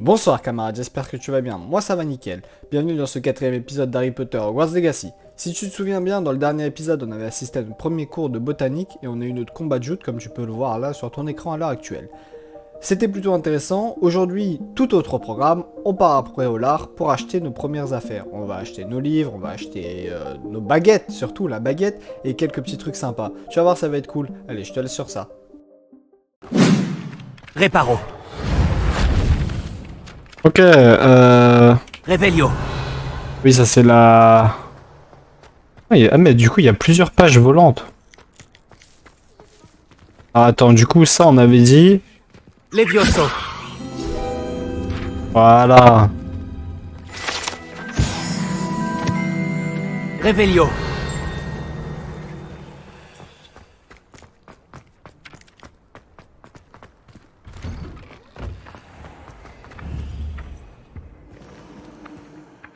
Bonsoir camarades, j'espère que tu vas bien, moi ça va nickel. Bienvenue dans ce quatrième épisode d'Harry Potter Hogwarts Legacy. Si tu te souviens bien, dans le dernier épisode on avait assisté à notre premier cours de botanique et on a eu notre combat de joute comme tu peux le voir là sur ton écran à l'heure actuelle. C'était plutôt intéressant, aujourd'hui tout autre programme, on part à Préolard pour acheter nos premières affaires. On va acheter nos livres, on va acheter nos baguettes, surtout la baguette et quelques petits trucs sympas. Tu vas voir ça va être cool, allez je te laisse sur ça. Réparo. Ok, Revelio. oui, ça c'est la... Ah, mais du coup, il y a plusieurs pages volantes. Ah, attends, du coup, ça, on avait dit... Levioso. Voilà. Revelio.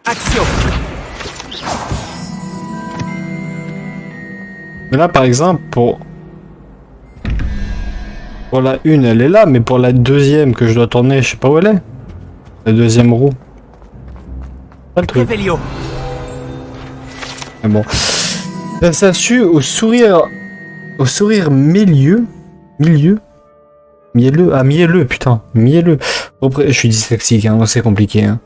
Action. Mais là, par exemple, pour la une, elle est là, mais pour la deuxième que je dois tourner, je sais pas où elle est. La deuxième roue. Pas le truc. Revelio. Mais bon. Ça s'assure au sourire... Au sourire milieu. Mielleux. Ah, mielleux, putain. Mielleux. Je suis dyslexique, hein, c'est compliqué. Hein.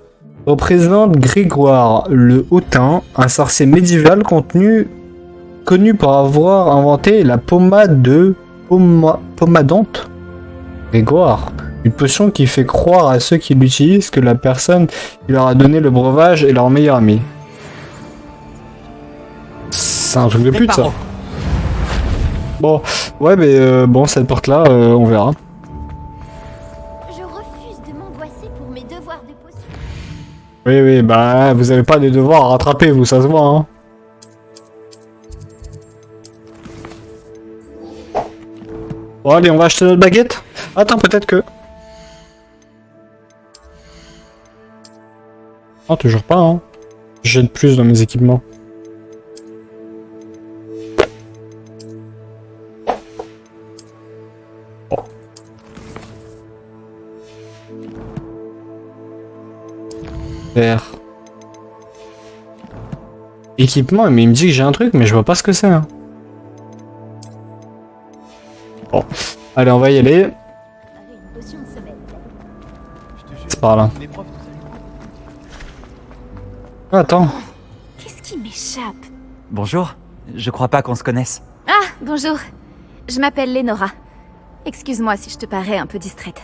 Représente Grégoire le Hautain, un sorcier médiéval connu pour avoir inventé la pommade de Pommadante. Grégoire, une potion qui fait croire à ceux qui l'utilisent que la personne qui leur a donné le breuvage est leur meilleur ami. C'est un truc de pute ça. Réparo. Bon, ouais mais bon cette porte là, on verra. Je refuse de m'angoisser pour mes devoirs de potion. Oui, bah vous avez pas des devoirs à rattraper vous, ça se voit hein. Bon allez, on va acheter notre baguette. Attends, peut-être que... Non, toujours pas hein. Je jette plus dans mes équipements. Vert. Équipement, mais il me dit que j'ai un truc, mais je vois pas ce que c'est. Hein. Bon, allez, on va y aller. Préparer une potion de sommeil. C'est par là. Ah, attends. Qu'est-ce qui m'échappe? Bonjour. Je crois pas qu'on se connaisse. Ah, bonjour. Je m'appelle Lénora. Excuse-moi si je te parais un peu distraite.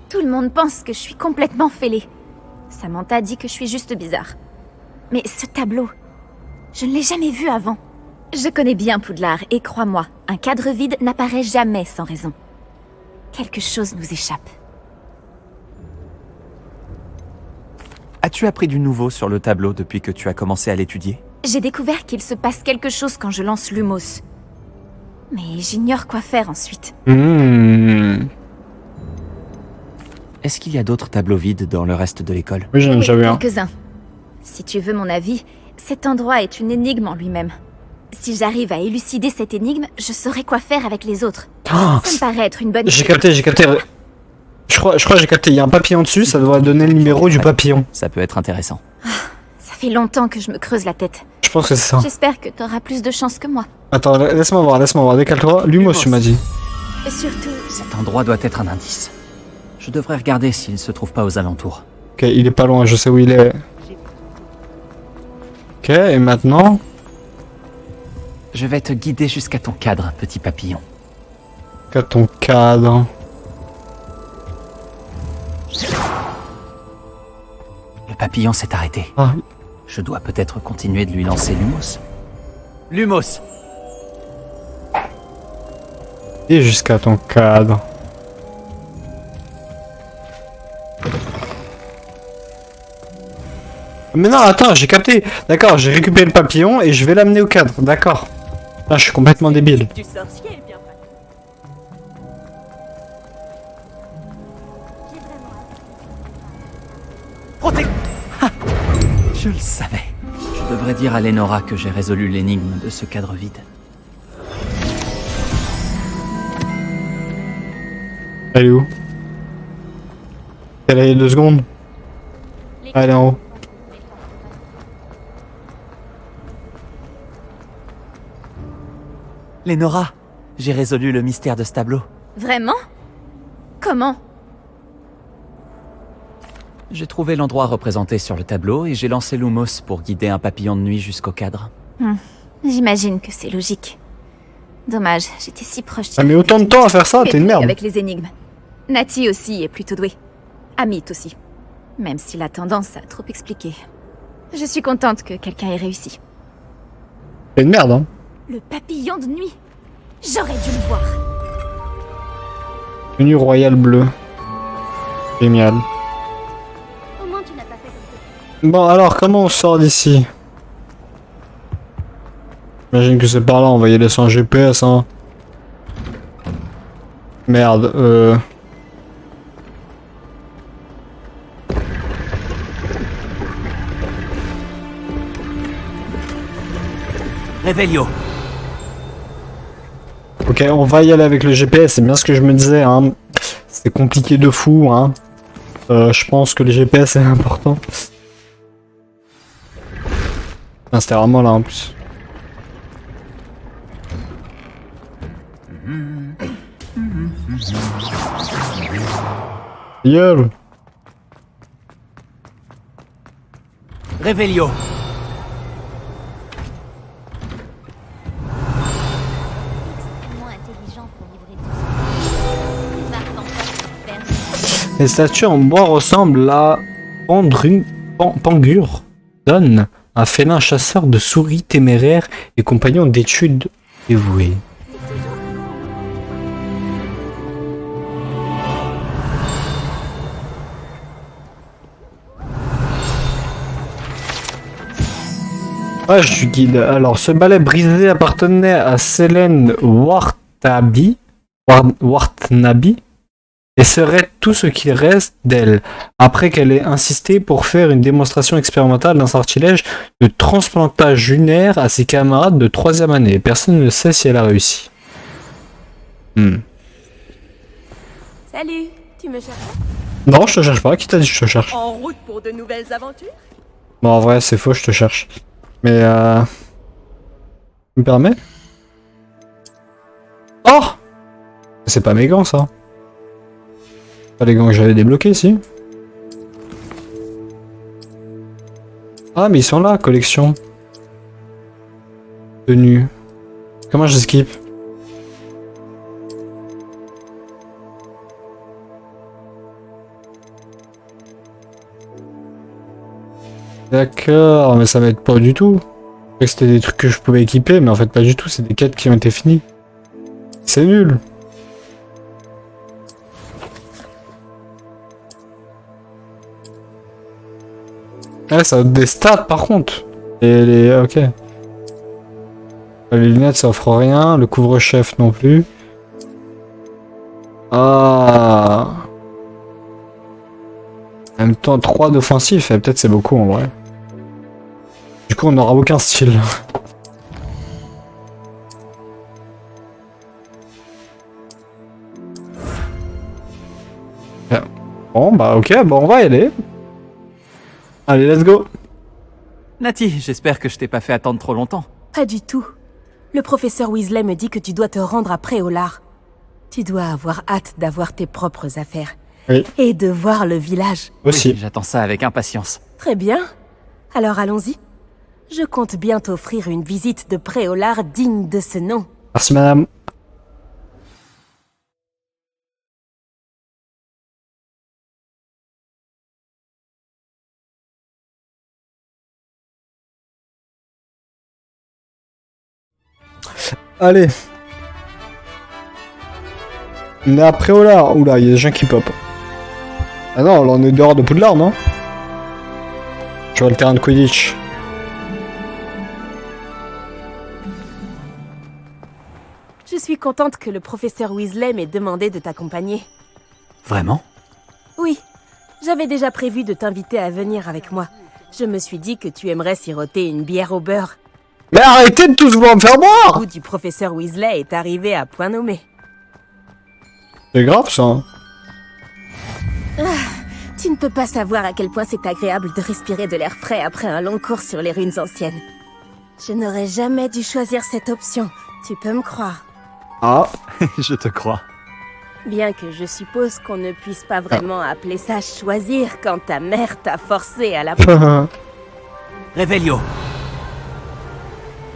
Tout le monde pense que je suis complètement fêlée. Samantha dit que je suis juste bizarre. Mais ce tableau, je ne l'ai jamais vu avant. Je connais bien Poudlard et crois-moi, un cadre vide n'apparaît jamais sans raison. Quelque chose nous échappe. As-tu appris du nouveau sur le tableau depuis que tu as commencé à l'étudier? J'ai découvert qu'il se passe quelque chose quand je lance Lumos. Mais j'ignore quoi faire ensuite. Est-ce qu'il y a d'autres tableaux vides dans le reste de l'école? Oui, j'en ai déjà vu un. Quelques-uns. Si tu veux mon avis, cet endroit est une énigme en lui-même. Si j'arrive à élucider cette énigme, je saurai quoi faire avec les autres. Oh, Ça me paraît être une bonne j'ai idée. capté. Je crois que j'ai capté. Il y a un papillon dessus, ça doit donner le numéro du papillon. Ça peut être intéressant. Ça fait longtemps que je me creuse la tête. Je pense que c'est ça. J'espère que t'auras plus de chance que moi. Attends, laisse-moi voir. Décale-toi. Lumos, tu m'as dit. Et surtout, Cet endroit doit être un indice. Je devrais regarder s'il se trouve pas aux alentours. Ok, il est pas loin, je sais où il est. Ok, et maintenant... Je vais te guider jusqu'à ton cadre, petit papillon. Qu'à ton cadre. Le papillon s'est arrêté. Ah, Je dois peut-être continuer de lui lancer Lumos. Lumos! et jusqu'à ton cadre. Mais non, attends, j'ai capté. D'accord, j'ai récupéré le papillon et je vais l'amener au cadre. D'accord. Putain, je suis complètement débile. Du sorcier est bien pratique. Protect... Ah, je le savais. Je devrais dire à Lénora que j'ai résolu l'énigme de ce cadre vide. Elle est où? Elle est 2 secondes. Allez, en haut. Lénora, j'ai résolu le mystère de ce tableau. Vraiment? Comment? J'ai trouvé l'endroit représenté sur le tableau et j'ai lancé Lumos pour guider un papillon de nuit jusqu'au cadre. J'imagine que c'est logique. Dommage, j'étais si proche. Ah, mais autant de temps à faire ça, t'es une merde. Avec les énigmes. Nati aussi est plutôt douée. Amit aussi. Même s'il a tendance à trop expliquer. Je suis contente que quelqu'un ait réussi. T'es une merde, hein. Le papillon de nuit. J'aurais dû le voir. Tenue royale bleue. Génial. Au moins tu n'as pas fait comme ça. Bon, alors, comment on sort d'ici? J'imagine que c'est par là, on va y aller sans GPS, hein. Merde, Réveillio. Ok, on va y aller avec le GPS, c'est bien ce que je me disais, hein. C'est compliqué de fou, hein. Je pense que le GPS est important. Ah, c'était vraiment là en plus. Gueule. Réveillio. Extrêmement intelligent pour livrer tout ça. Marquant pas de Les statues en bois ressemblent à Pangur Don, un félin chasseur de souris téméraire et compagnon d'études dévoué. Page du guide. Alors, ce balai brisé appartenait à Selene Wartnabi et serait tout ce qu'il reste d'elle, après qu'elle ait insisté pour faire une démonstration expérimentale d'un sortilège de transplantage lunaire à ses camarades de 3e année. Personne ne sait si elle a réussi. Salut, tu me cherches? Non, je te cherche pas. Qui t'a dit que je te cherche? En route pour de nouvelles aventures? Bon, en vrai, c'est faux, je te cherche. Mais tu me permets? Oh! C'est pas mes gants, ça. Pas les gants que j'avais débloqués, si. Ah, mais ils sont là, collection. Tenue. Comment je skip? D'accord, mais ça m'aide pas du tout. Je croyais que c'était des trucs que je pouvais équiper, mais en fait pas du tout, c'est des quêtes qui ont été finies. C'est nul. Ah, ça a des stats par contre. Et les... ok. Les lunettes ça offre rien, le couvre-chef non plus. Ah. En même temps, 3 d'offensif, et peut-être c'est beaucoup en vrai. Du coup, on n'aura aucun style. Bon, bah ok, bon, on va y aller. Allez, let's go. Nati, j'espère que je t'ai pas fait attendre trop longtemps. Pas du tout. Le professeur Weasley me dit que tu dois te rendre à Préolard. Tu dois avoir hâte d'avoir tes propres affaires. Oui. Et de voir le village. Aussi. Oui, j'attends ça avec impatience. Très bien. Alors allons-y. Je compte bien t'offrir une visite de Préolard digne de ce nom. Merci, madame. Allez. On est à Préolard. Oula, il y a des gens qui pop. Ah non, là on est dehors de Poudlard, non? Je vois le terrain de Quidditch. Je suis contente que le professeur Weasley m'ait demandé de t'accompagner. Vraiment? Oui, j'avais déjà prévu de t'inviter à venir avec moi. Je me suis dit que tu aimerais siroter une bière au beurre. Mais arrêtez de tous vouloir me faire Le boire! goût du professeur Weasley est arrivé à point nommé. C'est grave ça. Tu Tu ne peux pas savoir à quel point c'est agréable de respirer de l'air frais après un long cours sur les ruines anciennes. Je n'aurais jamais dû choisir cette option, tu peux me croire. Ah, Je te crois. Bien que je suppose qu'on ne puisse pas vraiment appeler ça choisir quand ta mère t'a forcé à la... Revelio.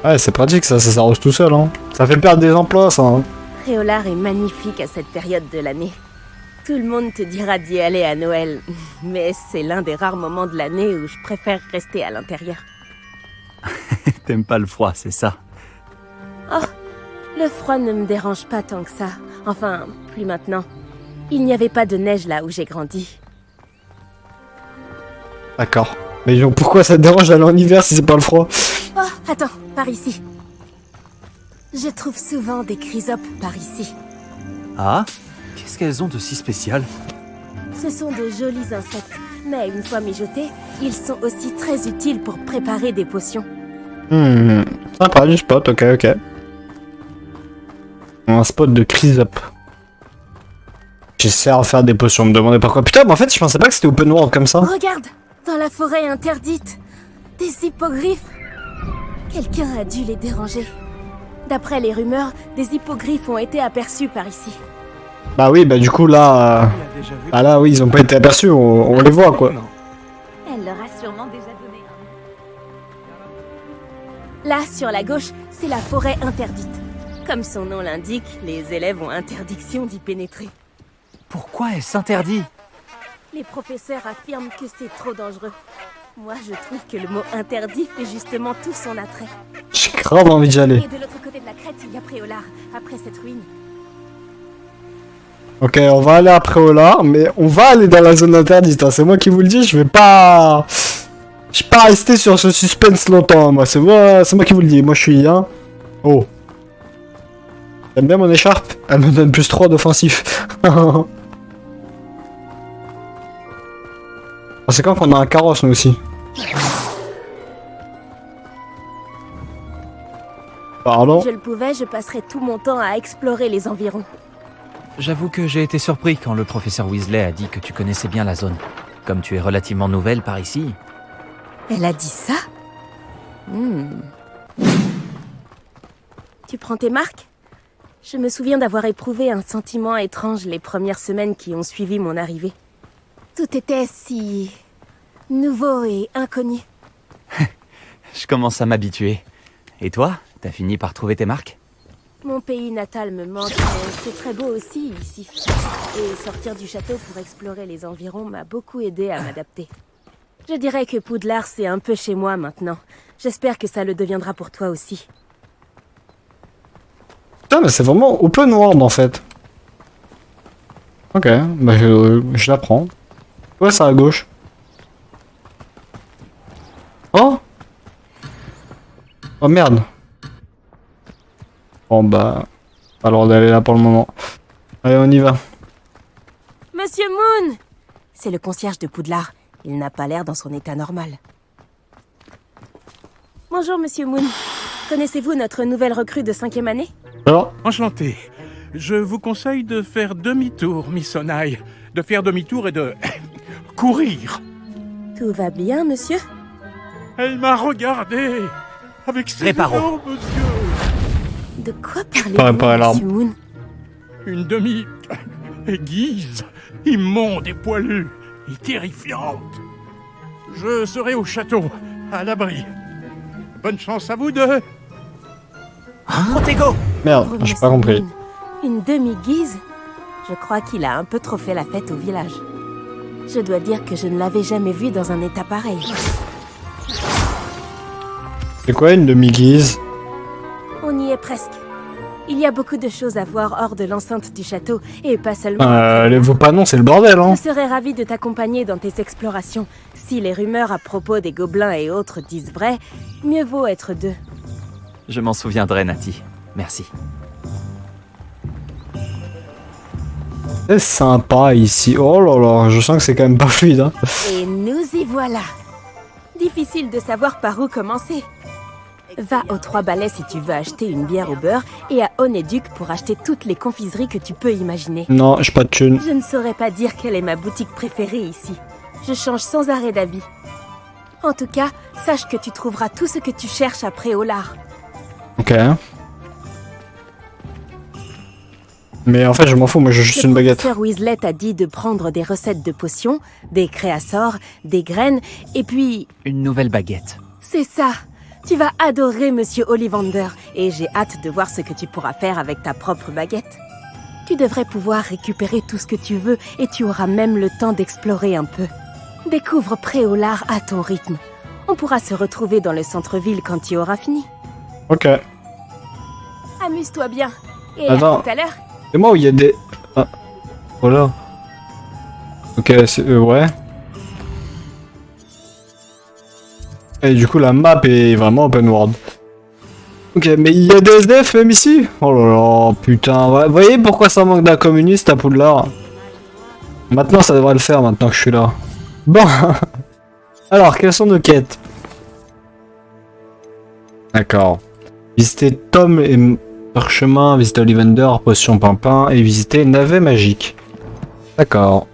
Ouais, c'est pratique ça s'arrose tout seul, hein. Ça fait perdre des emplois, ça. Hein. Préolard est magnifique à cette période de l'année. Tout le monde te dira d'y aller à Noël, mais c'est l'un des rares moments de l'année où je préfère rester à l'intérieur. T'aimes pas le froid, c'est ça? Oh, le froid ne me dérange pas tant que ça. Enfin, plus maintenant. Il n'y avait pas de neige là où j'ai grandi. D'accord. Mais donc, pourquoi ça te dérange d'aller en hiver si c'est pas le froid? Oh, attends, par ici. Je trouve souvent des chrysopes par ici. Ah? Qu'est-ce qu'elles ont de si spécial? Ce sont de jolis insectes, mais une fois mijotés, ils sont aussi très utiles pour préparer des potions. Sympa du spot, ok. Un spot de chrysope. J'essaie à faire des potions, me demandez pourquoi. Putain, mais en fait, je pensais pas que c'était open world comme ça. Regarde, dans la forêt interdite, des hippogriffes. Quelqu'un a dû les déranger. D'après les rumeurs, des hippogriffes ont été aperçus par ici. Bah oui, bah du coup là... Ah là, oui, ils ont pas été aperçus, on les voit quoi. Elle leur a sûrement déjà donné un. Là, sur la gauche, c'est la forêt interdite. Comme son nom l'indique, les élèves ont interdiction d'y pénétrer. Pourquoi elle s'interdit? Les professeurs affirment que c'est trop dangereux. Moi, je trouve que le mot interdit fait justement tout son attrait. J'ai grave envie d'y aller. Et de l'autre côté de la crête, il y a Préolard, après cette ruine. Ok, on va aller après au lard, mais on va aller dans la zone interdite, hein. C'est moi qui vous le dis, je vais pas rester sur ce suspense longtemps, moi, c'est moi qui vous le dis, moi je suis, hein. Oh. T'aimes bien mon écharpe? Elle me donne plus 3 d'offensif. C'est quand qu'on a un carrosse, nous aussi. Pardon? Si je le pouvais, je passerais tout mon temps à explorer les environs. J'avoue que j'ai été surpris quand le professeur Weasley a dit que tu connaissais bien la zone. Comme tu es relativement nouvelle par ici. Elle a dit ça? Tu prends tes marques? Je me souviens d'avoir éprouvé un sentiment étrange les premières semaines qui ont suivi mon arrivée. Tout était si... nouveau et inconnu. Je commence à m'habituer. Et toi, t'as fini par trouver tes marques? Mon pays natal me manque, mais c'est très beau aussi ici. Et sortir du château pour explorer les environs m'a beaucoup aidé à m'adapter. Je dirais que Poudlard, c'est un peu chez moi maintenant. J'espère que ça le deviendra pour toi aussi. Putain, mais c'est vraiment open world en fait. Ok, bah je la prends. Ouais, c'est à gauche. Oh! Oh merde. Bon bah... pas le droit d'aller là pour le moment. Allez, on y va. Monsieur Moon! C'est le concierge de Poudlard. Il n'a pas l'air dans son état normal. Bonjour, Monsieur Moon. Connaissez-vous notre nouvelle recrue de 5e année? Alors? Enchanté. Je vous conseille de faire demi-tour, Miss Onaï. De faire demi-tour et de... courir. Tout va bien, monsieur? Elle m'a regardé avec ses Réparo. énormes yeux. De quoi Pas parlez-vous, l'alarme. Monsieur Moon? Une demi-aiguise, immonde et poilue, et terrifiante. Je serai au château, à l'abri. Bonne chance à vous deux. Protego! Merde, Pauvre j'ai pas Monsieur compris. Moon. Une demi-guise? Je crois qu'il a un peu trop fait la fête au village. Je dois dire que je ne l'avais jamais vu dans un état pareil. C'est quoi une demi-guise? On y est presque. Il y a beaucoup de choses à voir hors de l'enceinte du château, et pas seulement... Les vos panneaux, c'est le bordel, hein. Je serais ravie de t'accompagner dans tes explorations. Si les rumeurs à propos des gobelins et autres disent vrai, mieux vaut être deux. Je m'en souviendrai, Nati. Merci. C'est sympa ici. Oh là là, je sens que c'est quand même pas fluide, hein. Et nous y voilà. Difficile de savoir par où commencer. Va aux 3 balais si tu veux acheter une bière au beurre et à Onéduc pour acheter toutes les confiseries que tu peux imaginer. Non, j'ai pas de thune. Je ne saurais pas dire quelle est ma boutique préférée ici. Je change sans arrêt d'avis. En tout cas, sache que tu trouveras tout ce que tu cherches après Olar. Ok. Mais en fait, je m'en fous, moi j'ai juste une baguette. Le professeur Weasley t'a dit de prendre des recettes de potions, des créassors, des graines, et puis... Une nouvelle baguette. C'est ça. Tu vas adorer Monsieur Ollivander, et j'ai hâte de voir ce que tu pourras faire avec ta propre baguette. Tu devrais pouvoir récupérer tout ce que tu veux, et tu auras même le temps d'explorer un peu. Découvre Préolard à ton rythme. On pourra se retrouver dans le centre-ville quand tu auras fini. Ok. Amuse-toi bien. Et Attends. à tout à l'heure. C'est moi où il y a des... Ah. Voilà. Ok, c'est... ouais. Et du coup, la map est vraiment open world. Ok, mais il y a des SDF même ici? Oh là là, putain. Vous voyez pourquoi ça manque d'un communiste à Poudlard? Maintenant, ça devrait le faire, maintenant que je suis là. Bon. Alors, quelles sont nos quêtes? D'accord. Visiter Tom et Parchemin, visiter Ollivander, potion Pimpin et visiter Navet magique. D'accord.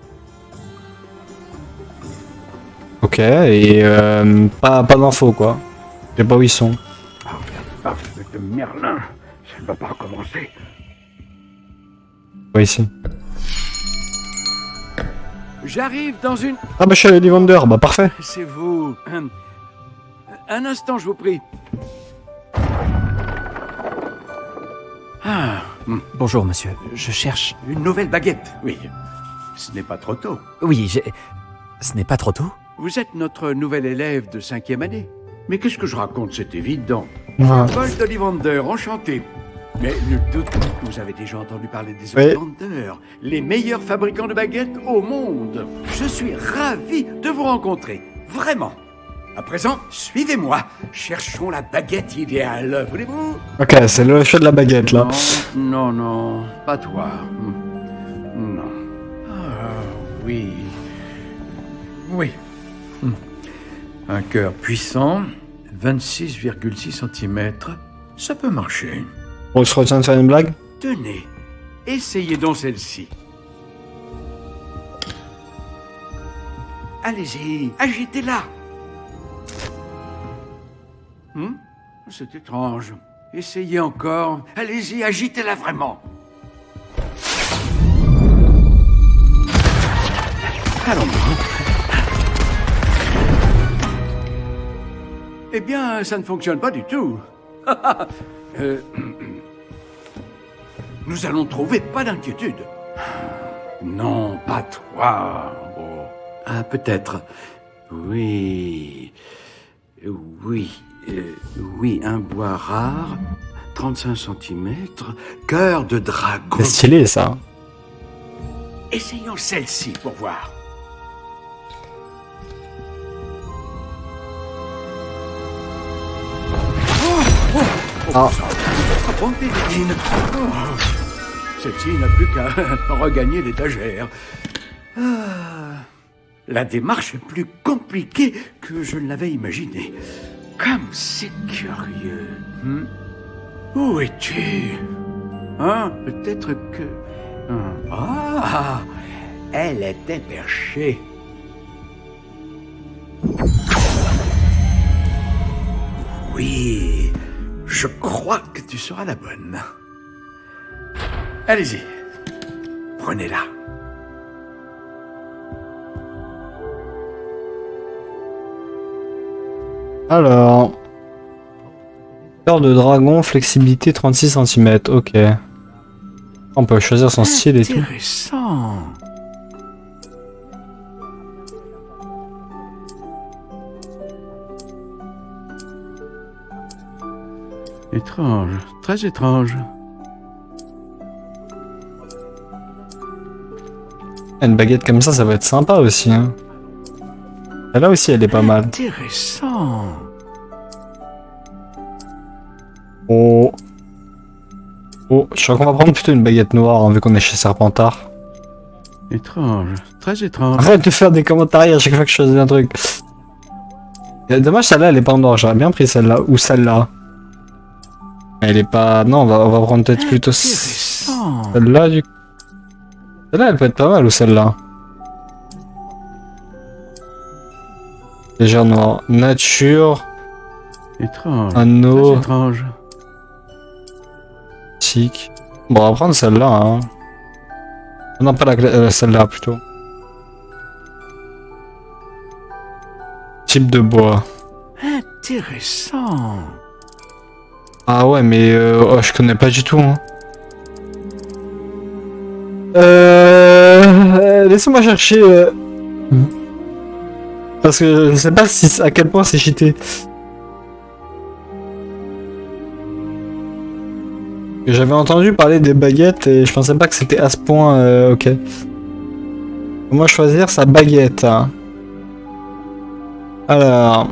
Ok, et pas d'infos quoi. Je sais pas où ils sont. De Merlin, ça ne va pas recommencer. Pas ici. J'arrive dans une... Ah bah je suis à Ollivander, bah parfait. C'est vous. Un instant, je vous prie. Ah, Bonjour, monsieur. Je cherche... une nouvelle baguette, oui. Ce n'est pas trop tôt. Oui, j'ai... Ce n'est pas trop tôt? Vous êtes notre nouvel élève de 5e année. Mais qu'est-ce que je raconte, c'est évident. Ouais. Paul d'Ollivander, enchanté. Mais nul doute que vous avez déjà entendu parler des Oui. Ollivander, les meilleurs fabricants de baguettes au monde. Je suis ravi de vous rencontrer, vraiment. À présent, suivez-moi. Cherchons la baguette idéale, voulez-vous? Ok, c'est le choix de la baguette là. Non, non, non, pas toi. Non. Ah, oui. Oui. Un cœur puissant, 26,6 cm, ça peut marcher. On se retient de faire une blague? Tenez, essayez donc celle-ci. Allez-y, agitez-la. C'est étrange. Essayez encore. Allez-y, agitez-la vraiment. Allons. Eh bien, ça ne fonctionne pas du tout. Nous allons trouver, pas d'inquiétude. Non, pas toi. Oh. Ah, peut-être. Oui. Oui. Oui, un bois rare, 35 cm, cœur de dragon. C'est stylé ça. Essayons celle-ci pour voir. Ah. Bonne Pédine. Oh. Celle-ci n'a plus qu'à regagner l'étagère. Ah. La démarche est plus compliquée que je ne l'avais imaginé. Comme c'est curieux. Où es-tu? Hein? Peut-être que... Ah! Elle était perchée. Oui, je crois que tu seras la bonne. Allez-y, prenez-la. Alors... Cœur de dragon, flexibilité 36 cm, ok. On peut choisir son style et tout. Intéressant. Étrange, très étrange. Une baguette comme ça va être sympa aussi. Hein. Et là aussi, elle est pas mal. Intéressant. Oh. Oh, je crois qu'on va prendre plutôt une baguette noire, hein, vu qu'on est chez Serpentard. Étrange, très étrange. Arrête de faire des commentaires à chaque fois que je choisis un truc. Dommage, celle-là, elle est pas en or. J'aurais bien pris celle-là. Ou celle-là. Elle est pas... Non, on va prendre peut-être plutôt Intéressant. celle-là, du coup. Celle-là, elle peut être pas mal, ou celle-là. Légère noire. Nature. Étrange. Anneau. Très étrange. Tic. Bon, on va prendre celle-là. Hein. Non, pas celle-là plutôt. Type de bois. Intéressant. Ah ouais, mais oh, je connais pas du tout. Hein. Laissez-moi chercher. Parce que je sais pas si, à quel point c'est cheaté. J'avais entendu parler des baguettes et je pensais pas que c'était à ce point. Ok. Comment choisir sa baguette hein. Alors.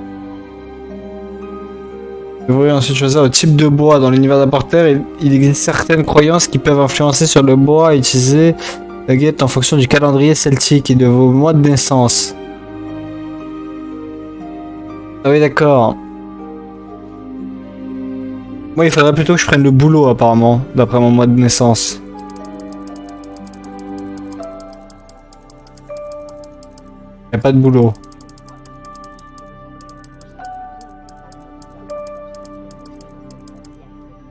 Vous pouvez ensuite choisir le type de bois. Dans l'univers d'Apporter, il existe certaines croyances qui peuvent influencer sur le bois et utiliser la baguette en fonction du calendrier celtique et de vos mois de naissance. Ah oui, d'accord. Moi, il faudrait plutôt que je prenne le boulot, apparemment, d'après mon mois de naissance. Y a pas de boulot.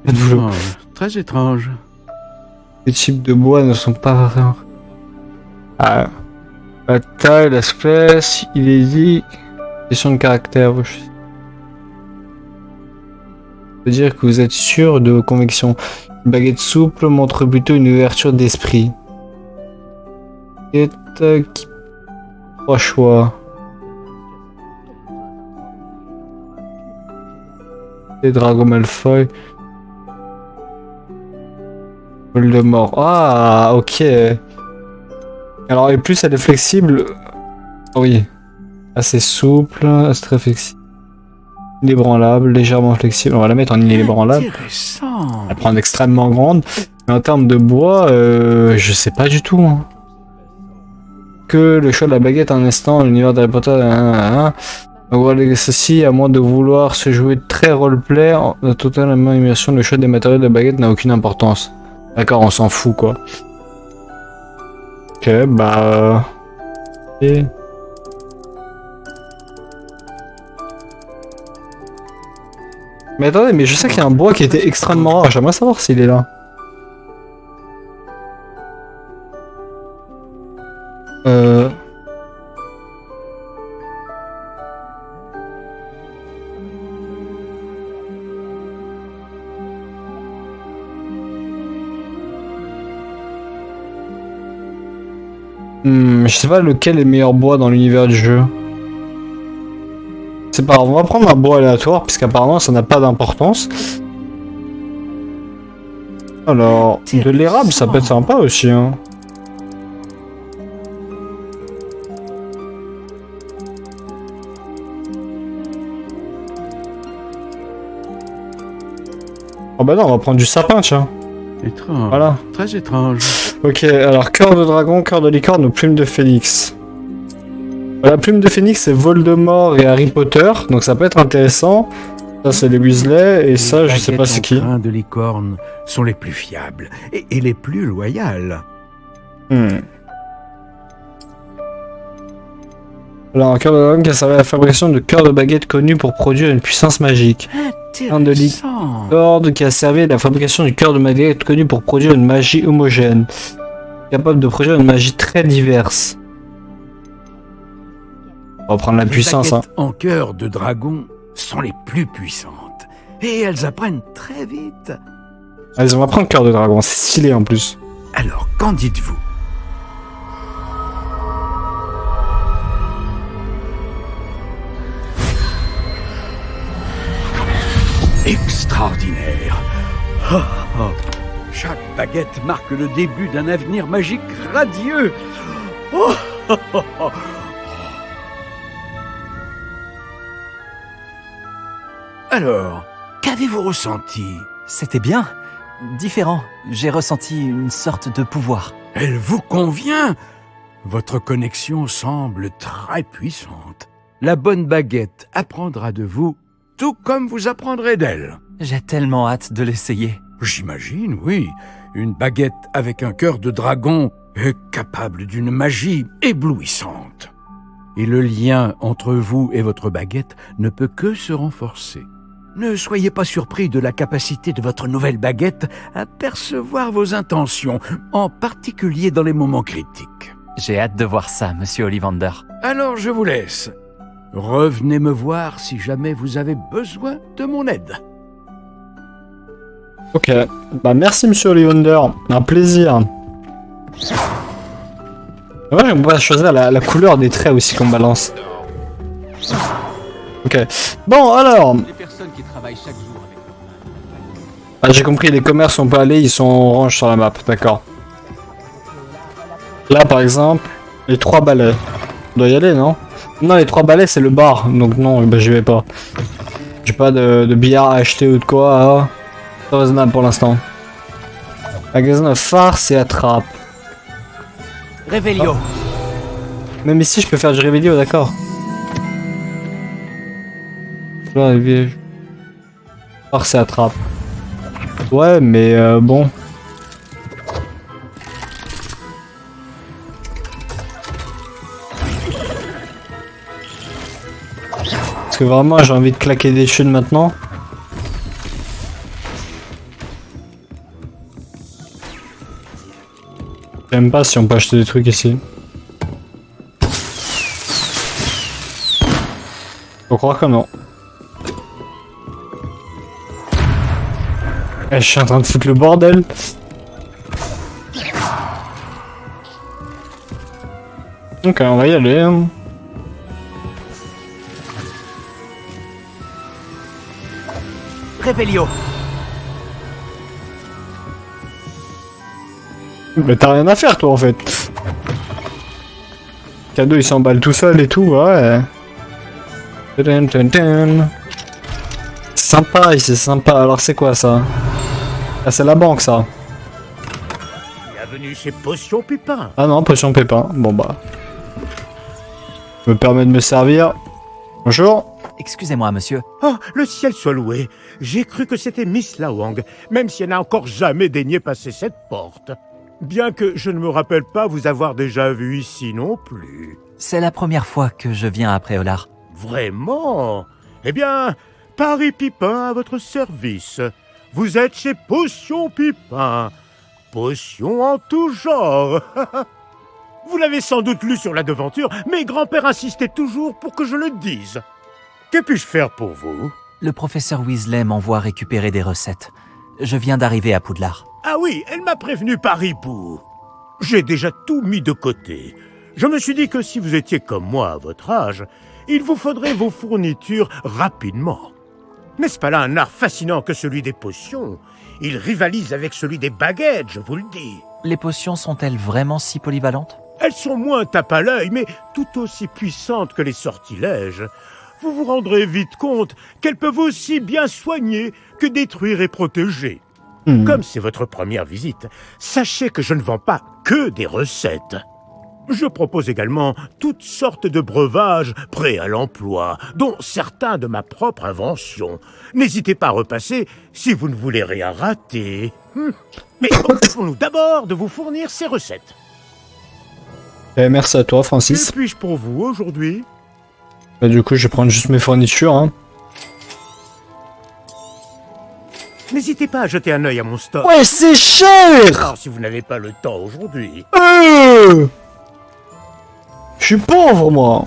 Pas de boulot. Étrange. Très étrange. Les types de bois ne sont pas vraiment... Ah. La taille, l'espèce, il est dit... Question de caractère. Je veux dire que vous êtes sûr de vos convictions. Une baguette souple montre plutôt une ouverture d'esprit. Trois choix. Et Drago Malfoy. Voldemort. Ah, ok. Alors, et plus elle est flexible... Oui. Assez souple, assez très flexible. Inébranlable, légèrement flexible. On va la mettre en inébranlable. Intéressant. Elle prend extrêmement grande. Mais en termes de bois, je sais pas du tout. Hein. Que le choix de la baguette en instant, l'univers d'Harry Potter. Donc voilà, ceci, à moins de vouloir se jouer très roleplay, la totale immersion, le choix des matériaux de la baguette n'a aucune importance. D'accord, on s'en fout quoi. Ok, bah. Et... Mais attendez, mais je sais qu'il y a un bois qui était extrêmement rare, j'aimerais savoir s'il est là. Je sais pas lequel est le meilleur bois dans l'univers du jeu. C'est pas grave, on va prendre un bois aléatoire, puisqu'apparemment ça n'a pas d'importance. Alors, de l'érable ça peut être sympa aussi, hein. Oh bah non, on va prendre du sapin, tiens. Étrange. Voilà. Très étrange. Ok, alors cœur de dragon, cœur de licorne ou plume de phénix. La plume de phénix c'est Voldemort et Harry Potter, donc ça peut être intéressant. Ça c'est les Weasley et ça je sais pas c'est qui. Les baguettes en crin de licorne sont les plus fiables et les plus loyales. Alors un cœur de dragon qui a servi à la fabrication de cœur de baguette connu pour produire une puissance magique. Un de licorne qui a servi à la fabrication du cœur de baguette connu pour produire une magie homogène. Capable de produire une magie très diverse. On va prendre la puissance, hein. Les baguettes en cœur de dragon sont les plus puissantes. Et elles apprennent très vite. Allez, on va prendre cœur de dragon, c'est stylé en plus. Alors, qu'en dites-vous? Extraordinaire. Chaque baguette marque le début d'un avenir magique radieux. Alors, qu'avez-vous ressenti? C'était bien. Différent. J'ai ressenti une sorte de pouvoir. Elle vous convient? Votre connexion semble très puissante. La bonne baguette apprendra de vous, tout comme vous apprendrez d'elle. J'ai tellement hâte de l'essayer. J'imagine, oui. Une baguette avec un cœur de dragon est capable d'une magie éblouissante. Et le lien entre vous et votre baguette ne peut que se renforcer. Ne soyez pas surpris de la capacité de votre nouvelle baguette à percevoir vos intentions, en particulier dans les moments critiques. J'ai hâte de voir ça, monsieur Ollivander. Alors je vous laisse. Revenez me voir si jamais vous avez besoin de mon aide. Ok, bah merci monsieur Ollivander, un plaisir. Moi j'aimerais choisir la couleur des traits aussi qu'on balance. Ok, bon alors... Ah j'ai compris, les commerces on peut aller, ils sont orange sur la map, d'accord. Là par exemple, les 3 balais. On doit y aller non? Non, les 3 balais c'est le bar, donc non, bah j'y vais pas. J'ai pas de billard à acheter ou de quoi, c'est raisonnable pour l'instant. Magasin de farce et attrape. Réveillon. Même ici je peux faire du réveillon, d'accord. Farce et attrape. Ouais, mais bon. Parce que vraiment j'ai envie de claquer des thunes maintenant. J'aime pas si on peut acheter des trucs ici. Faut croire que non. Eh, je suis en train de foutre le bordel. Ok, on va y aller. Hein. Réveillon. Mais t'as rien à faire toi en fait. Cadeau il s'emballe tout seul et tout, ouais. Sympa, c'est sympa. Alors c'est quoi ça? Ah c'est la banque ça. Bienvenue chez Potion Pépin. Ah non, potion pépin. Bon bah. Je me permets de me servir. Bonjour. Excusez-moi, monsieur. Oh, le ciel soit loué. J'ai cru que c'était Miss Lawang, même si elle n'a encore jamais daigné passer cette porte. Bien que je ne me rappelle pas vous avoir déjà vu ici non plus. C'est la première fois que je viens à Préolard. Vraiment? Eh bien, Paris Pipin à votre service. Vous êtes chez Potion Pipin. Potion en tout genre. Vous l'avez sans doute lu sur la devanture, mais grand-père insistait toujours pour que je le dise. Que puis-je faire pour vous? Le professeur Weasley m'envoie récupérer des recettes. Je viens d'arriver à Poudlard. Ah oui, elle m'a prévenu par hibou. J'ai déjà tout mis de côté. Je me suis dit que si vous étiez comme moi à votre âge, il vous faudrait vos fournitures rapidement. N'est-ce pas là un art fascinant que celui des potions? Il rivalise avec celui des baguettes, je vous le dis. Les potions sont-elles vraiment si polyvalentes? Elles sont moins tape à l'œil, mais tout aussi puissantes que les sortilèges. Vous vous rendrez vite compte qu'elles peuvent aussi bien soigner que détruire et protéger. Comme c'est votre première visite, sachez que je ne vends pas que des recettes. Je propose également toutes sortes de breuvages prêts à l'emploi, dont certains de ma propre invention. N'hésitez pas à repasser si vous ne voulez rien rater. Mais occupons-nous d'abord de vous fournir ces recettes. Eh, merci à toi Que Francis. puis-je pour vous aujourd'hui? Bah, du coup je vais prendre juste mes fournitures hein. N'hésitez pas à jeter un œil à mon stock. Ouais c'est cher. Alors, si vous n'avez pas le temps aujourd'hui. Je suis pauvre moi.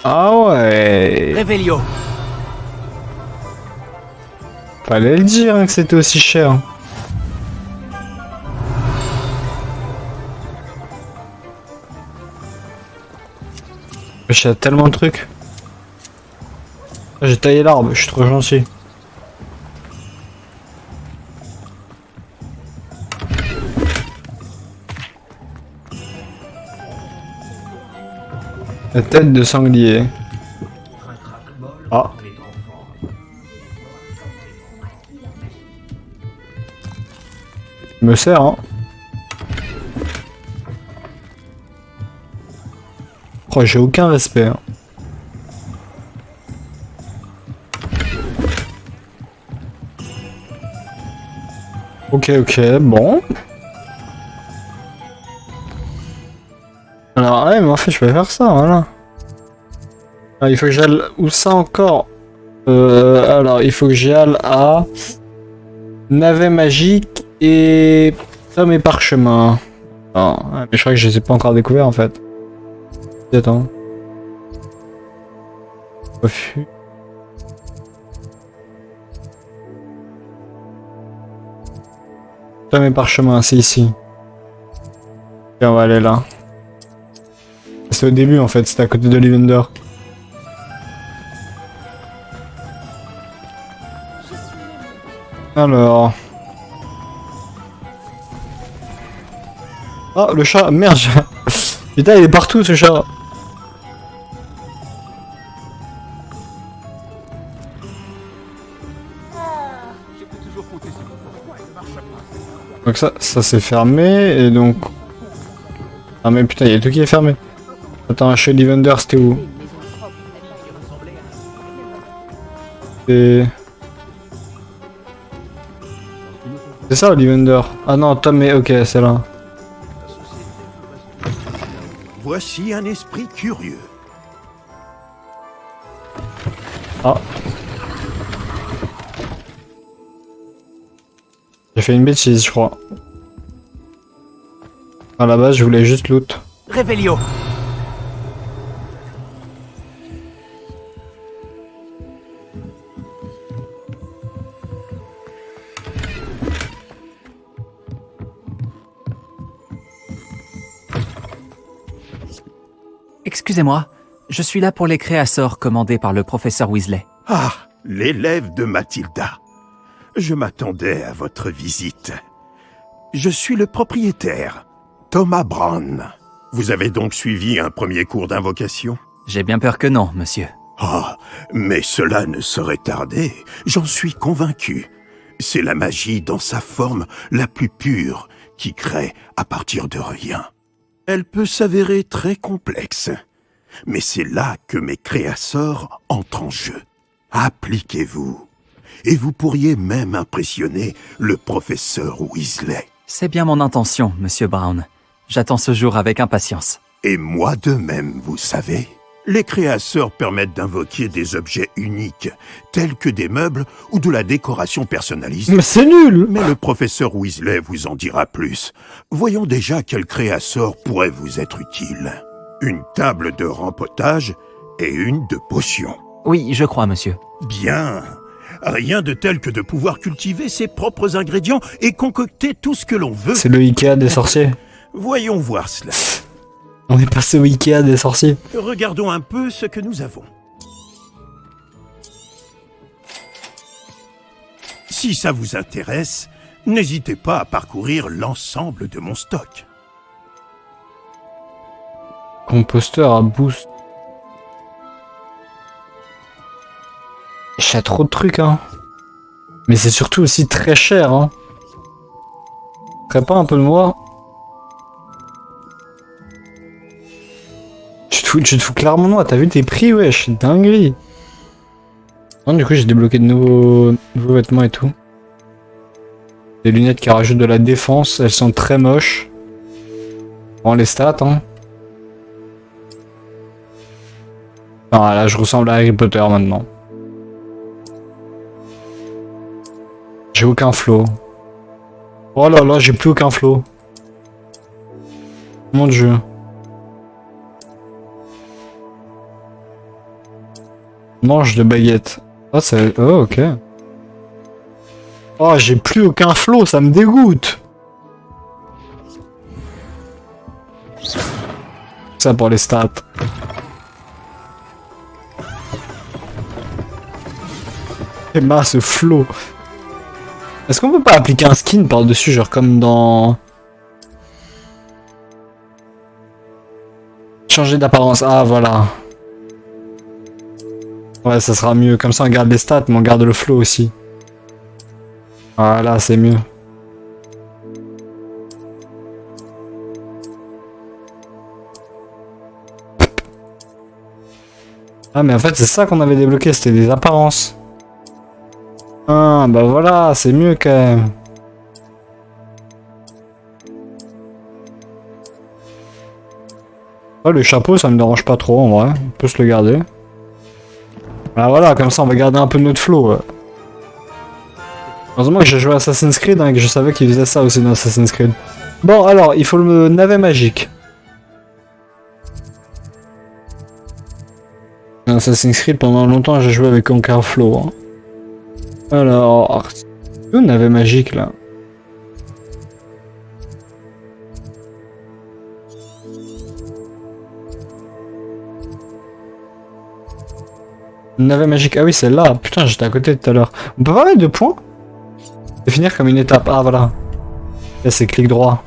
Ah ouais. Réveillon. Fallait le dire hein, que c'était aussi cher. J'ai tellement de trucs. J'ai taillé l'arbre, je suis trop gentil. La tête de sanglier. Ah. Il me sert, hein. Oh, j'ai aucun respect. Hein. Ok, bon. Alors, ouais, mais en fait, je peux faire ça, voilà. Alors, il faut que j'aille... Où ça encore? Alors, il faut que j'aille à... Navet magique et... Tome et parchemin. Non, ouais, mais je crois que je les ai pas encore découverts, en fait. Attends. Refus. Tome et parchemin, c'est ici. Et on va aller là. C'est au début en fait, c'était à côté de Lavender. Alors... Oh le chat, merde. Putain il est partout ce chat. Donc ça c'est fermé et donc... Ah mais putain, il y a tout qui est fermé. Attends, chez Lavender, c'était où? C'est ça, Lavender? Ah non, Tom est... Ok, c'est là. Voici un esprit curieux. Ah. J'ai fait une bêtise, je crois. À la base, je voulais juste loot. Révélio. Excusez-moi, je suis là pour les créasseurs commandés par le professeur Weasley. Ah, l'élève de Mathilda. Je m'attendais à votre visite. Je suis le propriétaire, Thomas Brown. Vous avez donc suivi un premier cours d'invocation? J'ai bien peur que non, monsieur. Ah, mais cela ne saurait tarder, j'en suis convaincu. C'est la magie dans sa forme la plus pure qui crée à partir de rien. Elle peut s'avérer très complexe, mais c'est là que mes créasseurs entrent en jeu. Appliquez-vous, et vous pourriez même impressionner le professeur Weasley. C'est bien mon intention, monsieur Brown. J'attends ce jour avec impatience. Et moi de même, vous savez. Les créasseurs permettent d'invoquer des objets uniques, tels que des meubles ou de la décoration personnalisée. Mais c'est nul! Mais le professeur Weasley vous en dira plus. Voyons déjà quel créasseur pourrait vous être utile. Une table de rempotage et une de potions. Oui, je crois, monsieur. Bien. Rien de tel que de pouvoir cultiver ses propres ingrédients et concocter tout ce que l'on veut. C'est le Ikea des sorciers. Voyons voir cela. On est passé au Ikea des sorciers. Regardons un peu ce que nous avons. Si ça vous intéresse, n'hésitez pas à parcourir l'ensemble de mon stock. Composteur à boost. J'ai trop de trucs, hein. Mais c'est surtout aussi très cher, hein. Ferais pas un peu de moi? Tu te fous clairement de moi, t'as vu tes prix, wesh, dinguerie. Non, du coup, j'ai débloqué de nouveaux vêtements et tout. Des lunettes qui rajoutent de la défense, elles sont très moches. Bon, les stats, hein. Ah, là, je ressemble à Harry Potter maintenant. J'ai aucun flow. Oh là là, j'ai plus aucun flow. Mon dieu. Mange de baguette. Oh, oh, ok. Oh, j'ai plus aucun flow, ça me dégoûte. Ça pour les stats. Et bah, ce flow. Est-ce qu'on peut pas appliquer un skin par-dessus, genre comme dans... Changer d'apparence. Ah, voilà. Ouais, ça sera mieux. Comme ça, on garde les stats, mais on garde le flow aussi. Voilà, c'est mieux. Ah, mais en fait, c'est ça qu'on avait débloqué, c'était des apparences. Ah, bah voilà, c'est mieux quand même. Ouais, le chapeau, ça me dérange pas trop en vrai. On peut se le garder. Ah voilà, comme ça on va garder un peu notre flow. Heureusement que j'ai joué à Assassin's Creed et que je savais qu'il faisait ça aussi dans Assassin's Creed. Bon, alors, il faut le navet magique. Dans Assassin's Creed, pendant longtemps, j'ai joué avec Conquer Flow. Hein. Alors, où le navet magique là? Navet magique, ah oui, c'est là. Putain, j'étais à côté tout à l'heure. On peut pas mettre de points? Définir comme une étape. Ah, voilà. Là, c'est clic droit.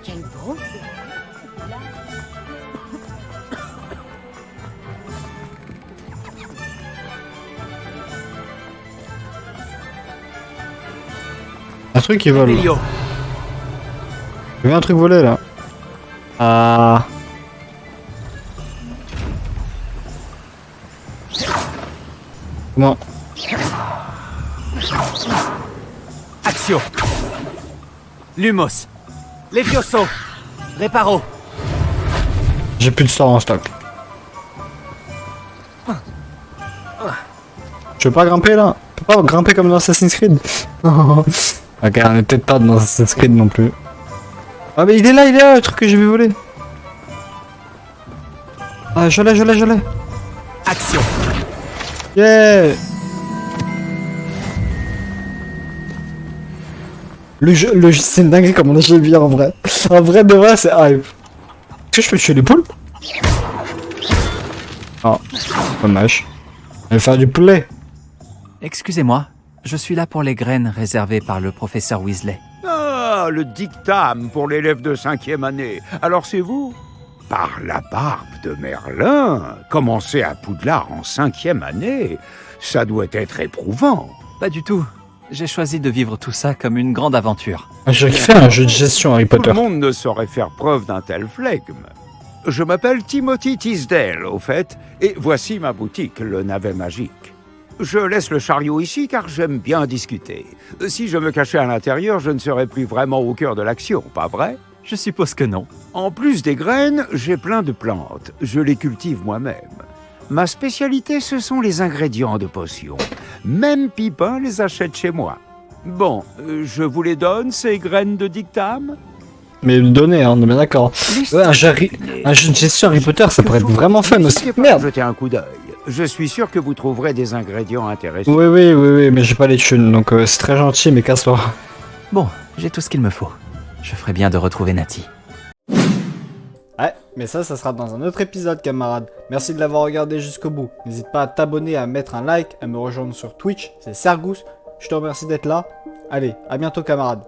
Quel beau. Un truc qui vole. Elio, J'ai vu un truc voler là. Ah. Comment? Axio. Lumos. Levioso. Reparo. J'ai plus de store en stock. Je peux pas grimper là? Je peux pas grimper comme dans Assassin's Creed? Ok, on est peut-être pas dans Assassin's Creed non plus. Ah mais il est là, le truc que j'ai vu voler. Ah, je l'ai. Axio. Yeah! Le jeu c'est une dinguerie comme on a jamais vu en vrai. En vrai de vrai, c'est hype. Est-ce que je peux tuer les poules? Oh, dommage. Elle va faire du poulet. Excusez-moi, je suis là pour les graines réservées par le professeur Weasley. Ah, le dictame pour l'élève de 5e année. Alors c'est vous? Par la barbe de Merlin, commencer à Poudlard en 5e année, ça doit être éprouvant. Pas du tout. J'ai choisi de vivre tout ça comme une grande aventure. J'ai fait un jeu de gestion Harry Tout Potter. le monde ne saurait faire preuve d'un tel flegme. Je m'appelle Timothy Tisdale, au fait, et voici ma boutique, le navet magique. Je laisse le chariot ici car j'aime bien discuter. Si je me cachais à l'intérieur, je ne serais plus vraiment au cœur de l'action, pas vrai? Je suppose que non. En plus des graines, j'ai plein de plantes. Je les cultive moi-même. Ma spécialité, ce sont les ingrédients de potions. Même Pipin les achète chez moi. Bon, je vous les donne, ces graines de dictame? Mais donner, hein, on est bien d'accord. Ouais, un jeu de gestion Harry Potter, ça pourrait être vraiment fun aussi. Merde! Jetez un coup d'œil. Je suis sûr que vous trouverez des ingrédients intéressants. Oui, mais j'ai pas les thunes, donc c'est très gentil, mais casse-toi. Bon, j'ai tout ce qu'il me faut. Je ferais bien de retrouver Nati. Ouais, mais ça sera dans un autre épisode, camarades. Merci de l'avoir regardé jusqu'au bout. N'hésite pas à t'abonner, à mettre un like, à me rejoindre sur Twitch, c'est Sergus. Je te remercie d'être là. Allez, à bientôt, camarades.